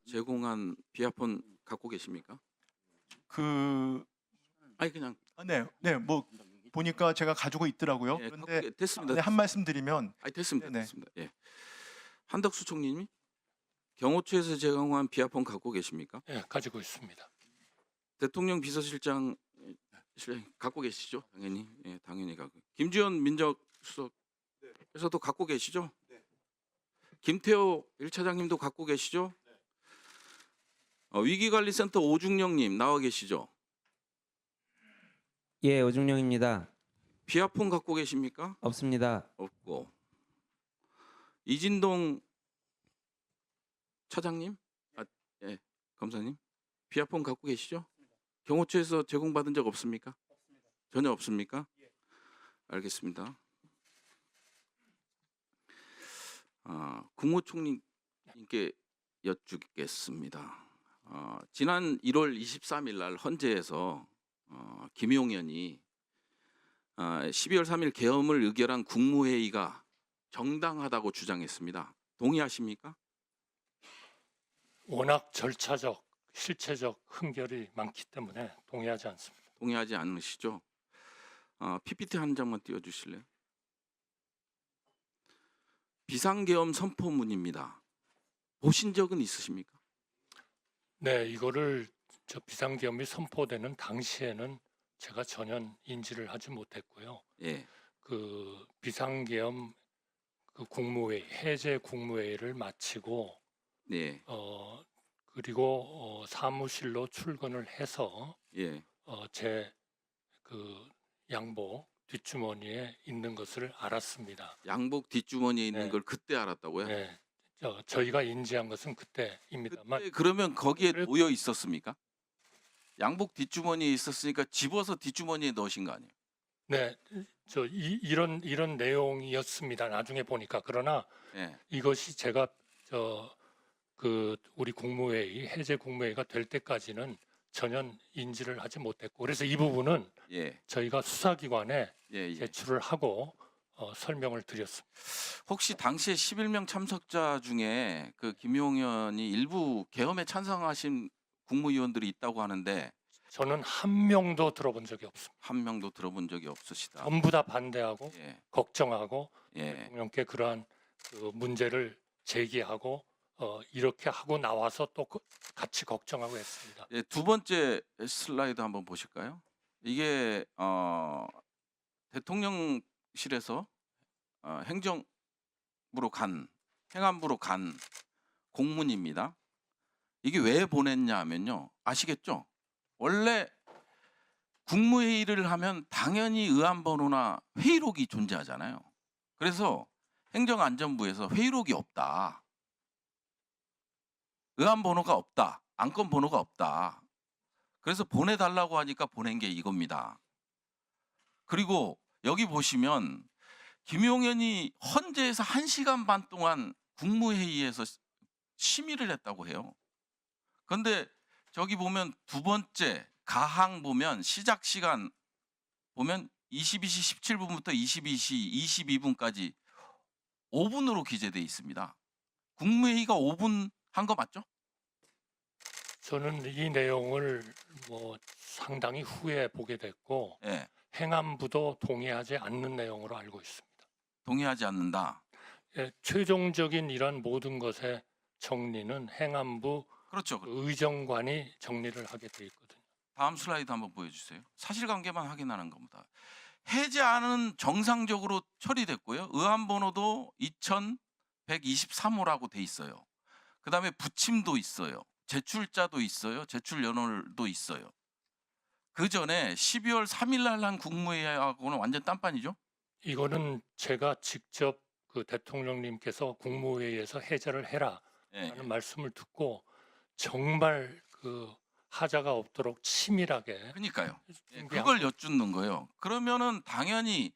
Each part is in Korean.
제공한 비아폰 갖고 계십니까? 그 아니 그냥 뭐 보니까 제가 가지고 있더라고요. 예, 그런데 됐습니다. 한 말씀 드리면 아니 됐습니다. 네네. 됐습니다. 예. 한덕수 총리님이 경호처에서 제공한 비아폰 갖고 계십니까? 예, 가지고 있습니다. 대통령 비서실장 갖고 계시죠? 당연히. 예, 당연히 갖고. 김주현 민정수석에서도 갖고 계시죠? 김태호 1차장님도 갖고 계시죠? 위기관리센터 오중령님 나와 계시죠? 예, 오중령입니다. 비아폰 갖고 계십니까? 없습니다. 없고. 이진동 차장님? 예, 검사님. 비아폰 갖고 계시죠? 경호처에서 제공받은 적 없습니까? 전혀 없습니까? 알겠습니다. 국무총리님께 여쭙겠습니다. 지난 1월 23일 날 헌재에서 김용현이 12월 3일 계엄을 의결한 국무회의가 정당하다고 주장했습니다. 동의하십니까? 워낙 절차적, 실체적 흠결이 많기 때문에 동의하지 않습니다. 동의하지 않으시죠? PPT 한 장만 띄워주실래요? 비상계엄 선포문입니다. 보신 적은 있으십니까? 네, 이거를 비상계엄이 선포되는 당시에는 제가 전혀 인지를 하지 못했고요. 예. 그 비상계엄 그 국무회의, 해제 국무회의를 마치고 네. 그리고 사무실로 출근을 해서 예. 제 그 양복 뒷주머니에 있는 것을 알았습니다. 양복 뒷주머니에 있는 네. 걸 그때 알았다고요? 네, 저희가 인지한 것은 그때입니다만 그때 그러면 거기에 그래- 놓여 있었습니까? 양복 뒷주머니에 있었으니까 집어서 뒷주머니에 넣으신 거 아니에요? 네, 이런 내용이었습니다. 나중에 보니까. 그러나 예. 이것이 제가 우리 국무회의 해제 국무회의가 될 때까지는 전혀 인지를 하지 못했고, 그래서 이 부분은 예. 저희가 수사기관에 예. 제출을 하고 설명을 드렸습니다. 혹시 당시에 11명 참석자 중에 그 김용현이 일부 계엄에 찬성하신 국무위원들이 있다고 하는데 저는 한 명도 들어본 적이 없습니다. 한 명도 들어본 적이 없으시다. 전부 다 반대하고 예. 걱정하고 예. 대통령께 그러한 그 문제를 제기하고 이렇게 하고 나와서 또 같이 걱정하고 했습니다. 예, 두 번째 슬라이드 한번 보실까요? 이게 대통령실에서 행안부로 간 공문입니다. 이게 왜 보냈냐 하면요. 아시겠죠? 원래 국무회의를 하면 당연히 의안번호나 회의록이 존재하잖아요. 그래서 행정안전부에서 회의록이 없다. 의안번호가 없다. 안건번호가 없다. 그래서 보내달라고 하니까 보낸 게 이겁니다. 그리고 여기 보시면 김용현이 헌재에서 1시간 반 동안 국무회의에서 심의를 했다고 해요. 그런데 저기 보면 두 번째 가항 보면 시작 시간 보면 22시 17분부터 22시 22분까지 5분으로 기재되어 있습니다. 국무회의가 5분 한 거 맞죠? 저는 이 내용을 상당히 후에 보게 됐고 예. 행안부도 동의하지 않는 내용으로 알고 있습니다. 동의하지 않는다. 예, 최종적인 이런 모든 것의 정리는 행안부 그렇죠. 의정관이 정리를 하게 돼 있거든요. 다음 슬라이드 한번 보여주세요. 사실관계만 확인하는 겁니다. 해제안은 정상적으로 처리됐고요. 의안번호도 2123호라고 돼 있어요. 그 다음에 부침도 있어요. 제출자도 있어요. 제출 연월도 있어요. 그 전에 12월 3일 날 한 국무회의하고는 완전 딴판이죠? 이거는 제가 직접 그 대통령님께서 국무회의에서 해제를 해라 예. 라는 말씀을 듣고 정말 그 하자가 없도록 치밀하게 그러니까요. 예, 준비한 그걸 여쭙는 거예요. 그러면은 당연히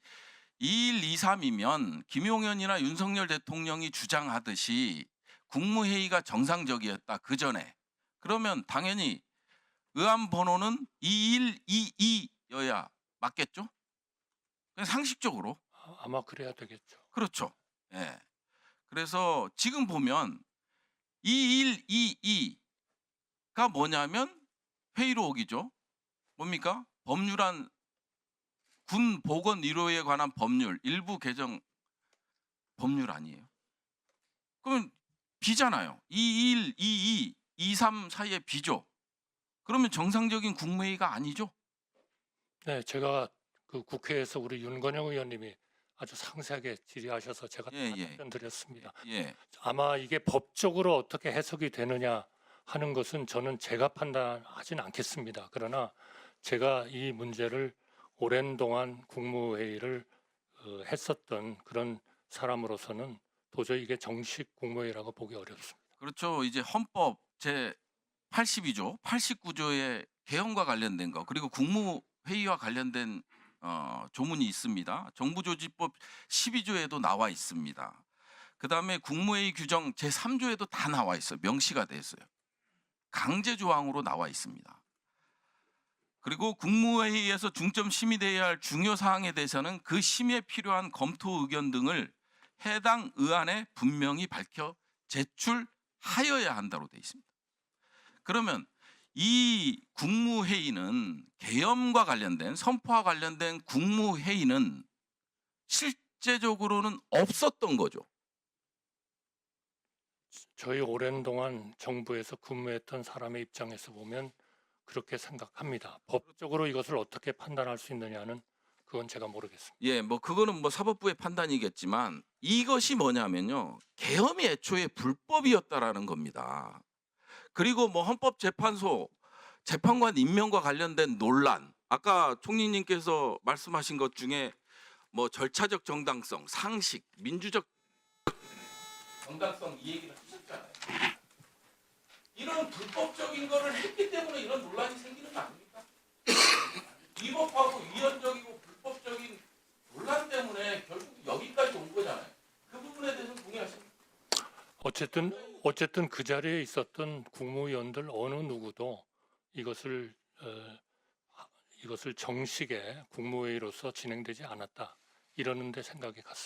2일 2, 3이면 김용현이나 윤석열 대통령이 주장하듯이 국무회의가 정상적이었다. 그 전에. 그러면 당연히 의안번호는 2122여야 맞겠죠? 그냥 상식적으로. 아마 그래야 되겠죠. 그렇죠. 예. 그래서 지금 보면 2122 뭐냐면 회의록이죠. 뭡니까? 법률안 군 보건 의료에 관한 법률 일부 개정 법률 아니에요. 그러면 비잖아요. 21, 22, 23 사이에 비죠. 그러면 정상적인 국무회의가 아니죠. 네, 제가 그 국회에서 우리 윤건영 의원님이 아주 상세하게 질의하셔서 제가 예, 예. 답변 드렸습니다. 예. 아마 이게 법적으로 어떻게 해석이 되느냐 하는 것은 저는 제가 판단하지는 않겠습니다. 그러나 제가 이 문제를 오랜 동안 국무회의를 했었던 그런 사람으로서는 도저히 이게 정식 국무회의라고 보기 어렵습니다. 그렇죠. 이제 헌법 제 82조, 89조의 개헌과 관련된 거 그리고 국무회의와 관련된 조문이 있습니다. 정부조직법 12조에도 나와 있습니다. 그다음에 국무회의 규정 제 3조에도 다 나와 있어요. 명시가 돼 있어요. 강제 조항으로 나와 있습니다. 그리고 국무회의에서 중점 심의돼야 할 중요 사항에 대해서는 그 심의에 필요한 검토 의견 등을 해당 의안에 분명히 밝혀 제출하여야 한다고 돼 있습니다. 그러면 이 국무회의는 계엄과 관련된 선포와 관련된 국무회의는 실제적으로는 없었던 거죠. 저희 오랜 동안 정부에서 근무했던 사람의 입장에서 보면 그렇게 생각합니다. 법적으로 이것을 어떻게 판단할 수 있느냐는 그건 제가 모르겠습니다. 예, 뭐 그거는 뭐 사법부의 판단이겠지만 이것이 뭐냐면요. 계엄이 애초에 불법이었다라는 겁니다. 그리고 뭐 헌법재판소 재판관 임명과 관련된 논란, 아까 총리님께서 말씀하신 것 중에 뭐 절차적 정당성, 상식, 민주적 정당성 이 얘기를 하셨잖아요. 이런 불법적인 거를 했기 때문에 이런 논란이 생기는 거 아닙니까? 위법하고 위헌적이고 불법적인 논란 때문에 결국 여기까지 온 거잖아요. 그 부분에 대해서 동의하십니까? 어쨌든 그 자리에 있었던 국무위원들 어느 누구도 이것을 정식의 국무회의로서 진행되지 않았다 이러는데 생각이 같습니다.